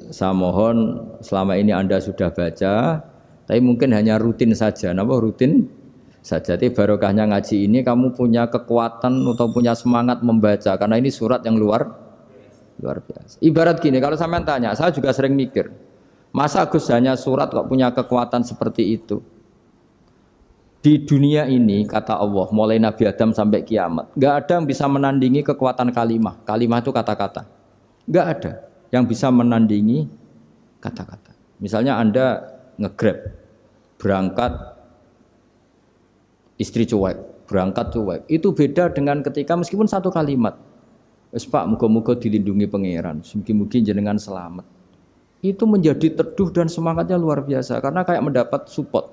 Saya mohon selama ini Anda sudah baca, tapi mungkin hanya rutin saja. Napa rutin saja? Tapi barokahnya ngaji ini kamu punya kekuatan atau punya semangat membaca karena ini surat yang luar biasa. Ibarat gini, kalau sampean tanya, saya juga sering mikir, masa Gus hanya surat kok punya kekuatan seperti itu? Di dunia ini kata Allah, mulai Nabi Adam sampai kiamat, nggak ada yang bisa menandingi kekuatan kalimah. Kalimah itu kata-kata. Nggak ada yang bisa menandingi kata-kata. Misalnya Anda nge-grab, berangkat istri cuek, berangkat cuek. Itu beda dengan ketika meskipun satu kalimat. Wes Pak, muga-muga dilindungi pangeran, mugi-mugi jenengan selamat. Itu menjadi teduh dan semangatnya luar biasa karena kayak mendapat support.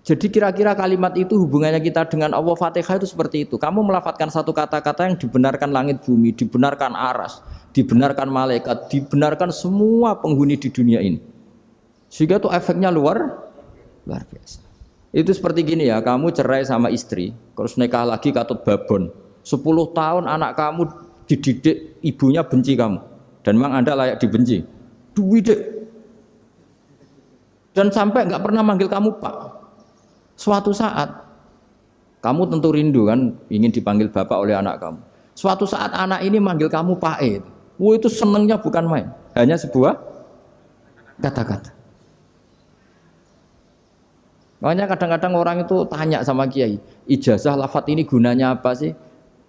Jadi kira-kira kalimat itu hubungannya kita dengan Allah, Fatihah itu seperti itu. Kamu melafadzkan satu kata-kata yang dibenarkan langit bumi, dibenarkan aras, dibenarkan malaikat, dibenarkan semua penghuni di dunia ini. Sehingga itu efeknya luar biasa. Itu seperti gini ya, kamu cerai sama istri, terus nikah lagi katut babon. 10 tahun anak kamu dididik, ibunya benci kamu. Dan memang Anda layak dibenci. Dididik. Dan sampai nggak pernah manggil kamu Pak. Suatu saat, kamu tentu rindu kan, ingin dipanggil bapak oleh anak kamu. Suatu saat anak ini manggil kamu Pak E. Itu senengnya bukan main, hanya sebuah kata-kata. Makanya kadang-kadang orang itu tanya sama kiai, ijazah lafadz ini gunanya apa sih?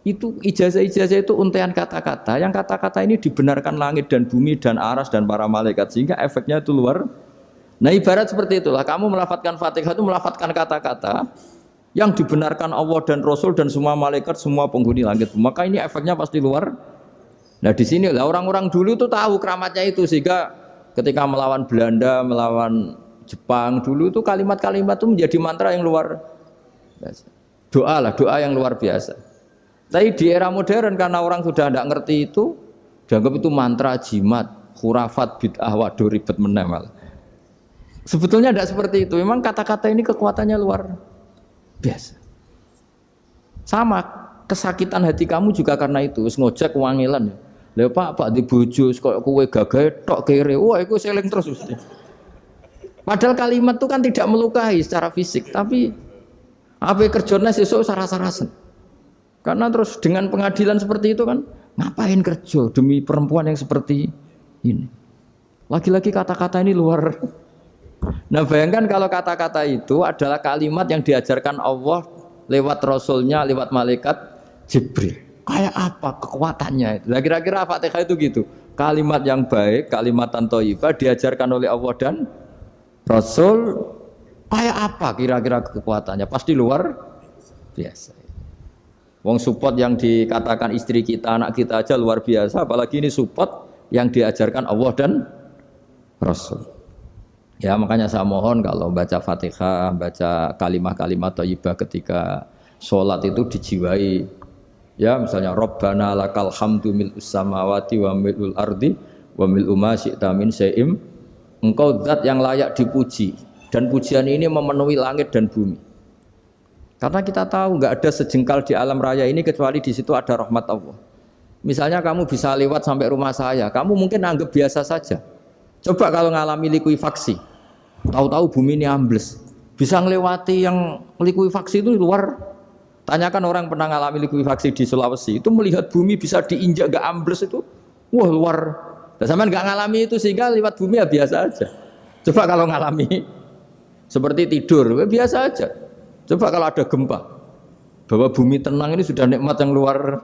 Itu ijazah-ijazah itu untaian kata-kata, yang kata-kata ini dibenarkan langit dan bumi dan aras dan para malaikat, sehingga efeknya itu luar. Nah ibarat seperti itulah, kamu melafadzkan Fatihah itu melafadzkan kata-kata yang dibenarkan Allah dan Rasul dan semua malaikat, semua penghuni langit. Maka ini efeknya pasti luar. Nah di sini lah orang-orang dulu itu tahu keramatnya itu, sehingga ketika melawan Belanda, melawan Jepang dulu itu kalimat-kalimat itu menjadi mantra yang luar biasa. Doa lah, doa yang luar biasa. Tapi di era modern karena orang sudah tidak ngerti itu, dianggap itu mantra, jimat, khurafat, bid'ah, waduh ribet meneh. Sebetulnya tidak seperti itu. Memang kata-kata ini kekuatannya luar biasa. Sama kesakitan hati kamu juga karena itu. Ngojek wangilan. Lha Pak di bojo kok kowe gagah tok kere. Wah, iku seling terus mesti. Padahal kalimat itu kan tidak melukai secara fisik, tapi apa kerjanya sesuk saras-sarasen. Karena terus dengan pengadilan seperti itu kan, ngapain kerja demi perempuan yang seperti ini? Lagi-lagi kata-kata ini luar. Nah bayangkan kalau kata-kata itu adalah kalimat yang diajarkan Allah lewat Rasulnya, lewat malaikat Jibril. Kayak apa kekuatannya itu? Nah kira-kira Fatihah itu gitu. Kalimat yang baik, kalimatan thayyibah diajarkan oleh Allah dan Rasul. Kayak apa kira-kira kekuatannya? Pasti luar biasa. Wong support yang dikatakan istri kita, anak kita aja luar biasa. Apalagi ini support yang diajarkan Allah dan Rasul. Ya makanya saya mohon kalau baca Fatihah, baca kalimat-kalimat thayyibah ketika sholat itu dijiwai. Ya misalnya Rabbana lakal hamdu mil'us samawati wa mil'ul ardi wa mil'u ma syi'ta min syai'im. Engkau zat yang layak dipuji dan pujian ini memenuhi langit dan bumi. Karena kita tahu nggak ada sejengkal di alam raya ini kecuali di situ ada rahmat Allah. Misalnya kamu bisa lewat sampai rumah saya, kamu mungkin anggap biasa saja. Coba kalau ngalami likuifaksi, tahu-tahu bumi ini ambles, bisa ngelewati yang likuifaksi itu luar. Tanyakan orang pernah ngalami likuifaksi di Sulawesi, itu melihat bumi bisa diinjak gak ambles itu, wah luar. Dan sampean gak ngalami itu sehingga lewat bumi ya biasa aja. Coba kalau ngalami seperti tidur, ya biasa aja. Coba kalau ada gempa, bahwa bumi tenang ini sudah nikmat yang luar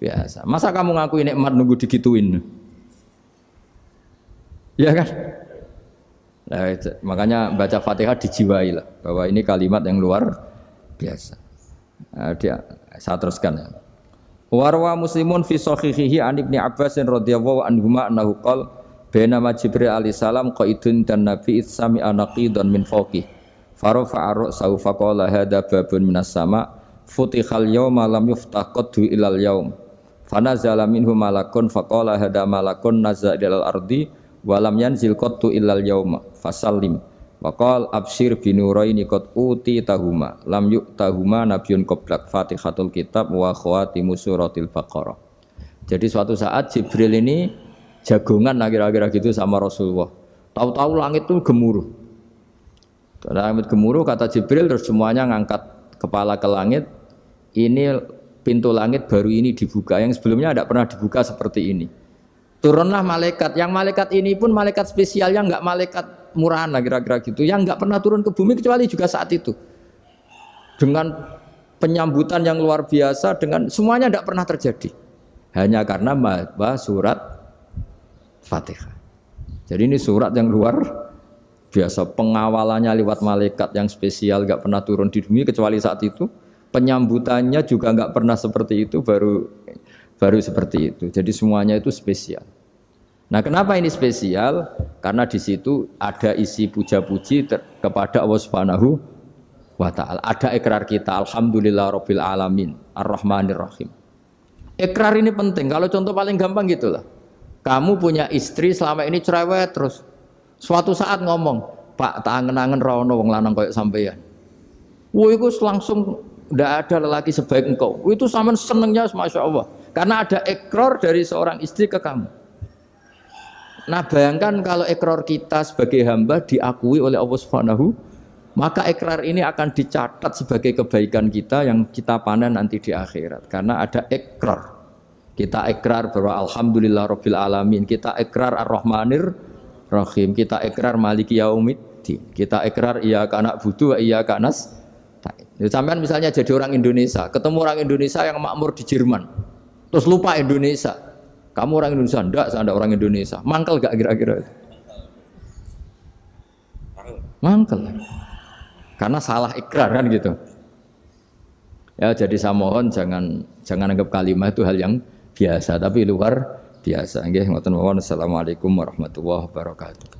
biasa. Masa kamu ngakui nikmat nunggu digituin? Ya kan? Nah, makanya baca Fatihah dijiwai lah bahwa ini kalimat yang luar biasa. Nah, saya teruskan ya. Warwa Muslimun fi sahihihi an Ibnu Abbas radhiyallahu anhuma annahu qala bainama Jibril alaihi salam qaidun dan Nabi itsami anaqidan min fawqih farafa'a ra'sahu faqala hadza babun minas sama futihal yawma lam yuftah qaddu ilal yaum fanazala minhu malakun faqala hadza malakun nazala ilal ardi walam yanzil qattu illal yauma fasallim waqal absyir binuraini qad uti tahuma lam yu'tahuma nabiyyun qablak Fatihatul kitab wa khawatimu suratil baqarah. Jadi suatu saat Jibril ini jagongan kira-kira gitu sama Rasulullah. Tahu-tahu langit itu gemuruh. Karena langit gemuruh kata Jibril terus semuanya ngangkat kepala ke langit. Ini pintu langit baru ini dibuka. Yang sebelumnya tidak pernah dibuka seperti ini. Turunlah malaikat. Yang malaikat ini pun malaikat spesial yang enggak malaikat murahan kira-kira gitu. Yang enggak pernah turun ke bumi kecuali juga saat itu. Dengan penyambutan yang luar biasa, dengan semuanya tidak pernah terjadi. Hanya karena bahwa surat Fatihah. Jadi ini surat yang luar biasa, pengawalannya lewat malaikat yang spesial, nggak pernah turun di bumi kecuali saat itu. Penyambutannya juga nggak pernah seperti itu, baru seperti itu. Jadi semuanya itu spesial. Nah, kenapa ini spesial? Karena di situ ada isi puja-puji kepada Allah Subhanahu wa ta'ala. Ada ikrar kita, alhamdulillahirabbil alamin, arrahmanir rahim. Ikrar ini penting. Kalau contoh paling gampang gitulah. Kamu punya istri selama ini cerewet terus. Suatu saat ngomong, "Pak, tak angen-angen ra ono wong lanang koyo sampeyan." Wah, itu langsung tidak ada lelaki sebaik engkau. Itu sampean senengnya Masya Allah. Karena ada ikrar dari seorang istri ke kamu. Nah, bayangkan kalau ikrar kita sebagai hamba diakui oleh Allah Subhanahu, maka ikrar ini akan dicatat sebagai kebaikan kita yang kita panen nanti di akhirat. Karena ada ikrar. Kita ikrar bahwa alhamdulillahirabbil alamin, kita ikrar ar-rahmanir rahim, kita ikrar maliki yaumiddin, kita ikrar iyyaka na'budu wa iyyaka nasta'in. Sampean misalnya jadi orang Indonesia, ketemu orang Indonesia yang makmur di Jerman, terus lupa Indonesia. Kamu orang Indonesia? Enggak, saya ada orang Indonesia. Mangkel gak kira-kira? Mangkel. Karena salah ikrar kan gitu. Ya, jadi saya mohon jangan anggap kalimat itu hal yang biasa, tapi luar biasa. Nggih, ngoten mawon. Assalamualaikum warahmatullahi wabarakatuh.